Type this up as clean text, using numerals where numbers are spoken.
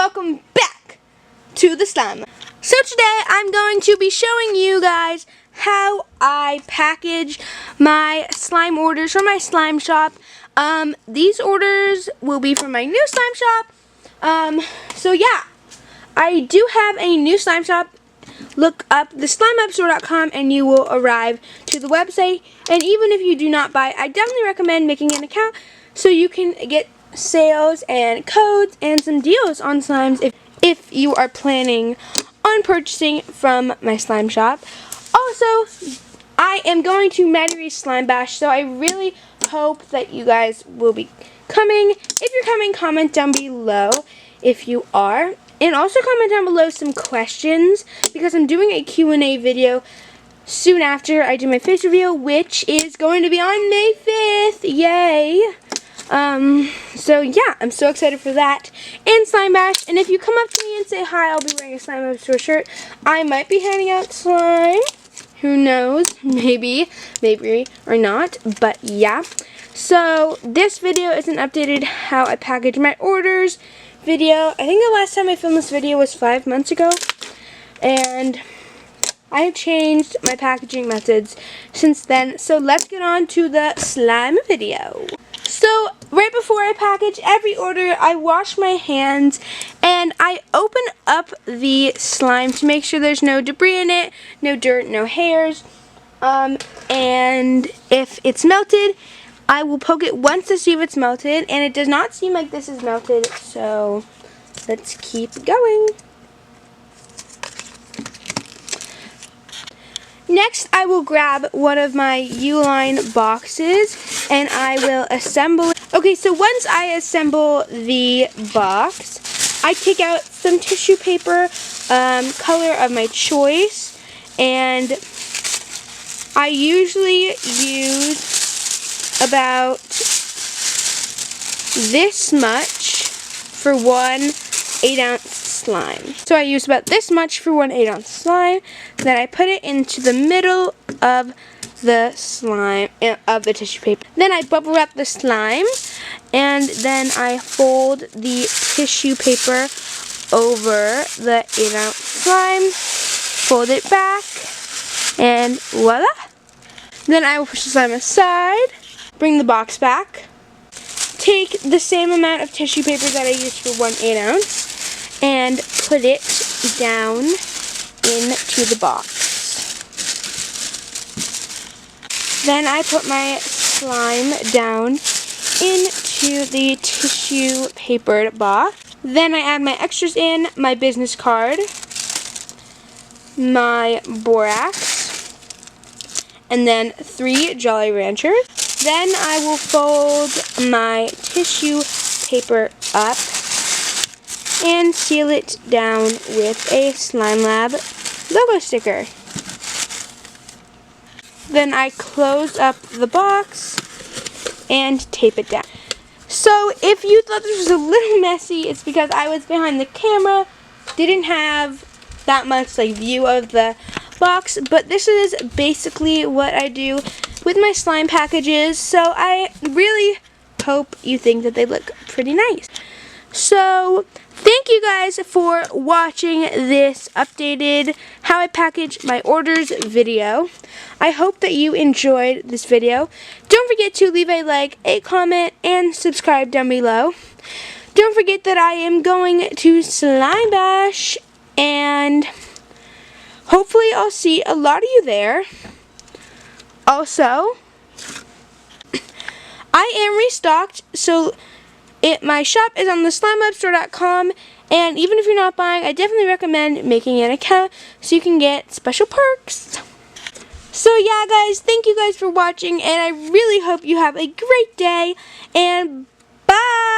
welcome back to the slime. So today I'm going to be showing you guys how I package my slime orders from my slime shop. These orders will be from my new slime shop. So yeah, I do have a new slime shop. Look up the SLIMEANATOR.com and you will arrive to the website. And even if you do not buy, I definitely recommend making an account so you can get sales and codes and some deals on slimes if you are planning on purchasing from my slime shop. Also, I am going to Maddie's Slime Bash, so I really hope that you guys will be coming. If you're coming, comment down below if you are. And also comment down below some questions, because I'm doing a Q&A video soon after I do my face reveal, which is going to be on May 5th. Yay! So yeah, I'm so excited for that. And Slime Bash. And if you come up to me and say hi, I'll be wearing a SLIMEANATOR shirt. I might be handing out slime. Who knows? Maybe or not. But yeah. So this video is an updated how I package my orders video. I think the last time I filmed this video was 5 months ago, and I have changed my packaging methods since then. So let's get on to the slime video. So right before I package every order, I wash my hands and I open up the slime to make sure there's no debris in it, no dirt, no hairs, and if it's melted, I will poke it once to see if it's melted, and it does not seem like this is melted, so let's keep going. Next, I will grab one of my U-line boxes, and I will assemble it. Okay, so once I assemble the box, I take out some tissue paper, color of my choice, and I usually use about this much for one 8-ounce slime. So I use about this much for one 8-ounce slime. Then I put it into the middle of the slime, of the tissue paper. Then I bubble wrap the slime, and then I fold the tissue paper over the 8-ounce slime, fold it back, and voila. Then I will push the slime aside, bring the box back, take the same amount of tissue paper that I used for one 8-ounce, and put it down into the box. Then I put my slime down into the tissue papered box. Then I add my extras in, my business card, my borax, and then 3 Jolly Ranchers. Then I will fold my tissue paper up and seal it down with a Slime Lab logo sticker. Then I close up the box and tape it down. So if you thought this was a little messy, it's because I was behind the camera, didn't have that much view of the box, but this is basically what I do with my slime packages, so I really hope you think that they look pretty nice. So thank you guys for watching this updated how I package my orders video. I hope that you enjoyed this video. Don't forget to leave a like, a comment, and subscribe down below. Don't forget that I am going to Slime Bash, and hopefully I'll see a lot of you there. Also, I am restocked, so my shop is on the SLIMEANATOR.com, and even if you're not buying, I definitely recommend making an account so you can get special perks. So yeah guys, thank you guys for watching, and I really hope you have a great day, and bye!